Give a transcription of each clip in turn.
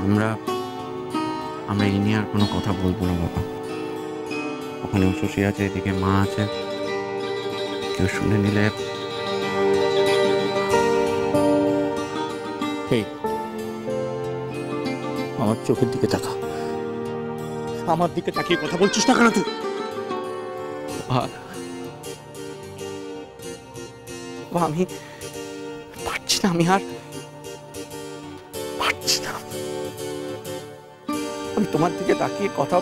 আমরা আমরা এই নিয়ে আর কোনো কথা বলবো না বাবা। ওখানে শশী আছে, এদিকে মা আছে, কেউ শুনে নিলে। আমার চোখের দিকে তাকা, আমার দিকে তাকিয়ে কথা বলছিস না কেন তুই? আমি পারছি না, আমি আর পারছি না। আমি তোমার দিকে তাকিয়ে কথা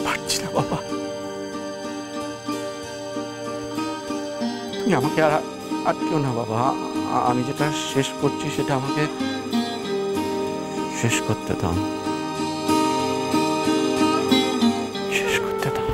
পারছি না বাবা। তুমি আমাকে আর আটকেও না বাবা। আমি যেটা শেষ করছি সেটা আমাকে শেষ করতে দাও, শেষ করতে দাও।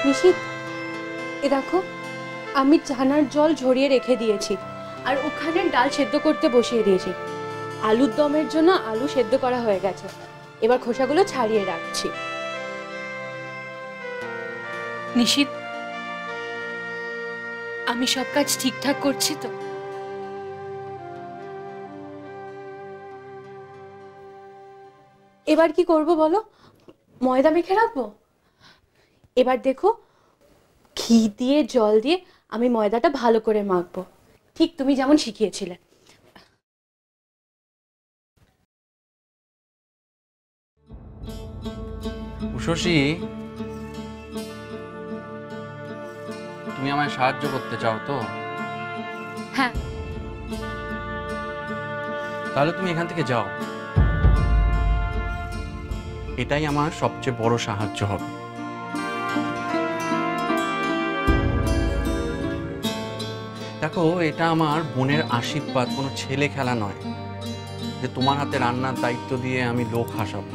নিশিত, এ দেখো আমি ছানার জল ঝরিয়ে রেখে দিয়েছি, আর ওখানে ডাল সেদ্ধ করতে বসিয়ে দিয়েছি। আলুর দমের জন্য আলু সেদ্ধ করা হয়ে গেছে, এবার খোসাগুলো ছাড়িয়ে রাখছি। নিশিত, আমি সব কাজ ঠিকঠাক করছি তো? এবার কি করব বলো? ময়দা মেখে রাখবো? এবার দেখো, ঘি দিয়ে জল দিয়ে আমি ময়দাটা ভালো করে মাখবো, ঠিক তুমি যেমন শিখিয়েছিলে। উষসী, তুমি আমায় সাহায্য করতে চাও তো? হ্যাঁ। তাহলে তুমি এখান থেকে যাও, এটাই আমার সবচেয়ে বড় সাহায্য হবে। দেখো, এটা আমার বোনের আশীর্বাদ, কোনো ছেলে খেলা নয় যে তোমার হাতে রান্নার দায়িত্ব দিয়ে আমি লোক হাসাবো।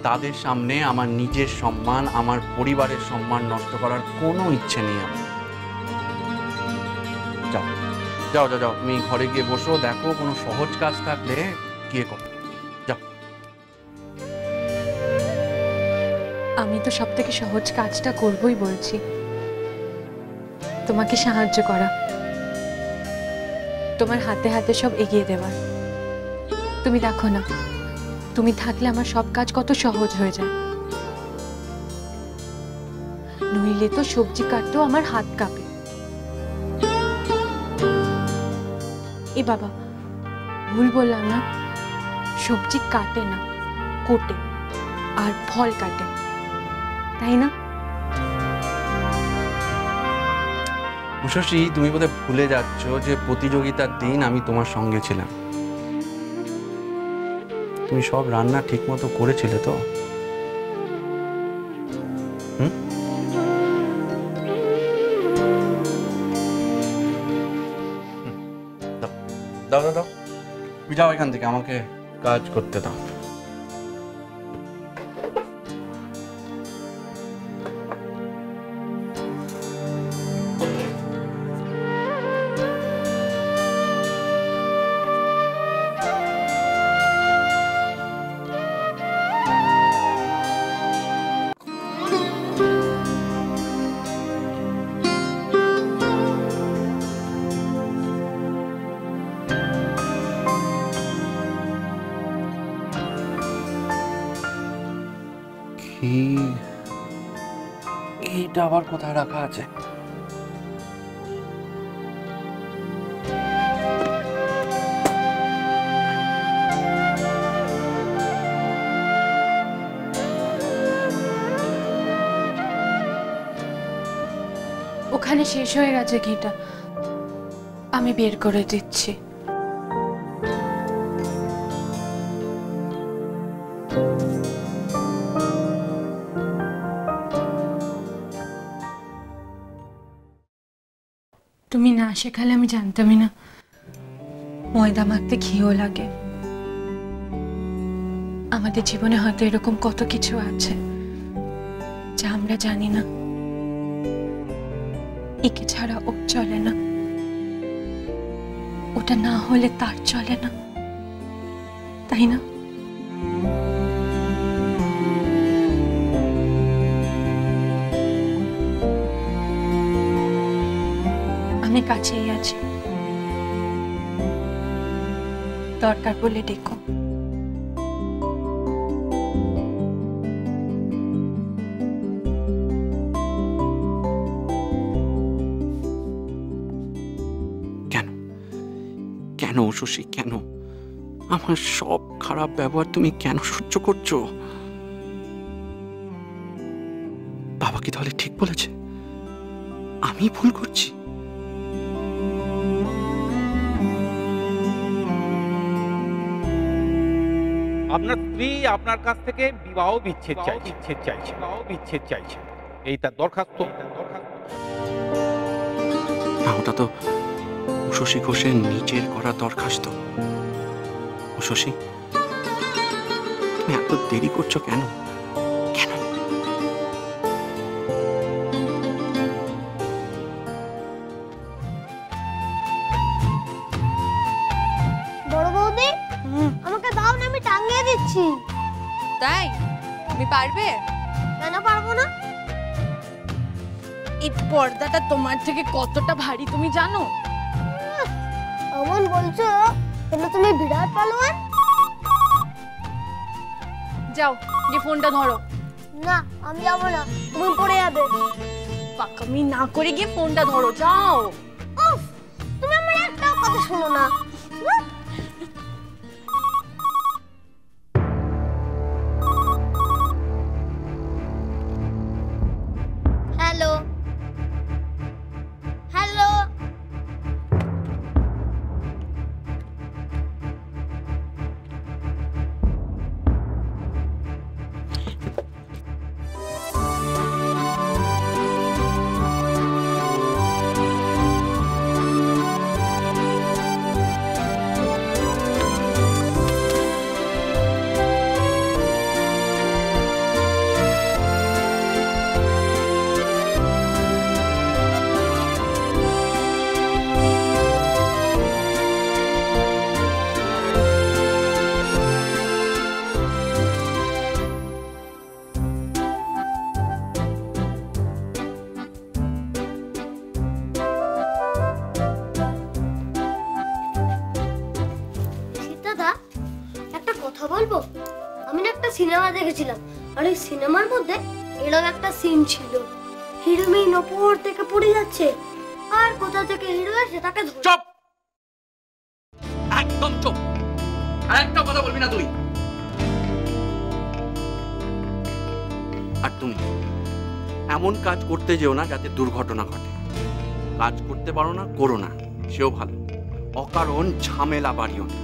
তাদের সামনে আমার নিজের সম্মান, আমার পরিবারের সম্মান নষ্ট করার কোনো ইচ্ছে নেই আমার। যাও যাও যাও যাও, তুমি ঘরে গিয়ে বসো, দেখো কোনো সহজ কাজ থাকলে গিয়ে করো। যাও। আমি তো সব থেকে সহজ কাজটা করবই বলছি, তোমাকে সাহায্য করা, তোমার হাতে হাতে সব এগিয়ে দেওয়ার। তুমি দেখো না, তুমি থাকলে আমার সব কাজ কত সহজ হয়ে যায়। নইলে তো সবজি কাটতেও আমার হাত কাঁপে। এ বাবা, ভুল বললাম না? সবজি কাটে না, কোটে, আর ফল কাটে, তাই না? উষসী, তুমি বোধহয় ভুলে যাচ্ছ যে প্রতিযোগিতার দিন আমি তোমার সঙ্গে ছিলাম। তুমি সব রান্না ঠিক মতো করেছিলে তো? দাও দাও দাও, যাও এখান থেকে, আমাকে কাজ করতে দাও। ঘিটা আবার কোথায় রাখা আছে? ওখানে শেষ হয়ে গেছে ঘিটা, আমি বের করে দিচ্ছি। না শেখালে আমি জানতামই না ময়দা মাখতে ঘিও লাগে। আমাদের জীবনে হয়তো এরকম কত কিছু আছে যা আমরা জানি না। একে ছাড়া ও চলে না, ওটা না হলে তার চলে না, তাই না? আমি কাছেই আছি, দরকার বলে ডেকো। কেন কেন শশী, কেন আমার সব খারাপ ব্যবহার তুমি কেন সহ্য করছো? বাবা কি তাহলে ঠিক বলেছে? আমি ভুল করছি? আপনার স্ত্রী আপনার কাছ থেকে বিবাহ বিচ্ছেদ চাইছে। এই তার দরখাস্ত। না, ওটা তো শশী ঘোষের নিজের করা দরখাস্ত। শশী, তুমি এত দেরি করছো কেন? কেন? বড় বৌদি, আমাকে দাও না, আমি টাঙিয়ে দিচ্ছি। তাই তুমি পারবে? কেন পারবো না? এই পর্দাটা তোমার থেকে কতটা ভারী তুমি জানো? এমন বলছো কেন? তুমি বিরাট পালোয়ান। যাও গিয়ে ফোনটা ধরো। না, আমি যাবো না, তুমি পড়ে যাবে। পাকামি না করে গিয়ে ফোনটা ধরো, যাও। উফ, তুমি আমার একটাও কথা শোনো না। হ্যালো হ্যালো, দাদা একটা কথা বলবো? আমি না একটা সিনেমা দেখেছিলাম, আর এই সিনেমার মধ্যে এরকম একটা সিন ছিল, হিরোইন ওপর থেকে পড়ে যাচ্ছে, আর কোথা থেকে হিরো এসে তাকে ধরে। চুপ, একদম চুপ। আর একটা কথা বলবি না তুই। আর তুমি এমন কাজ করতে যেও না যাতে দুর্ঘটনা ঘটে। কাজ করতে পারো না, করো না, সেও ভালো। অকারণ ঝামেলা বাড়িও না।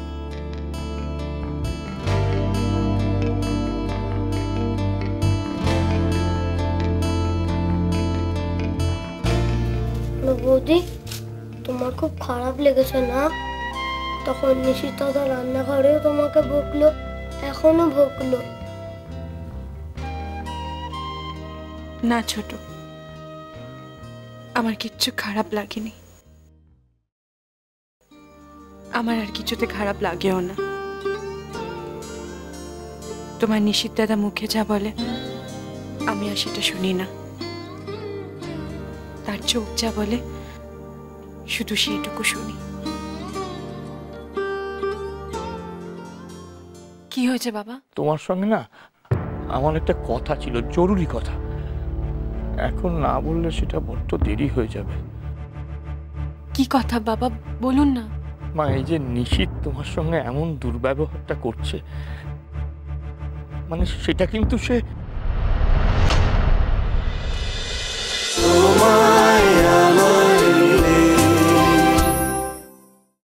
বৌদি, তোমার খুব খারাপ লেগেছে না? তখন নিশিত দাদা রান্নাঘরেও তোমাকে বকলো, এখনো বকলো। না ছোট, আমার কিচ্ছু খারাপ লাগেনি। আমার আর কিছুতে খারাপ লাগেও না। তোমার নিশিত দাদা মুখে যা বলে আমি আর সেটা শুনি না। তার চোখ যা বলে শুধু সেইটুকু শুনি। কি হয়েছে বাবা? তোমার সঙ্গে না আমার একটা কথা ছিল, জরুরি কথা। এখন না বললে সেটা বড্ড দেরি হয়ে যাবে। কি কথা বাবা, বলুন না। মা, এই যে নিশিত তোমার সঙ্গে এমন দুর্ব্যবহারটা করছে, মানে সেটা কিন্তু সে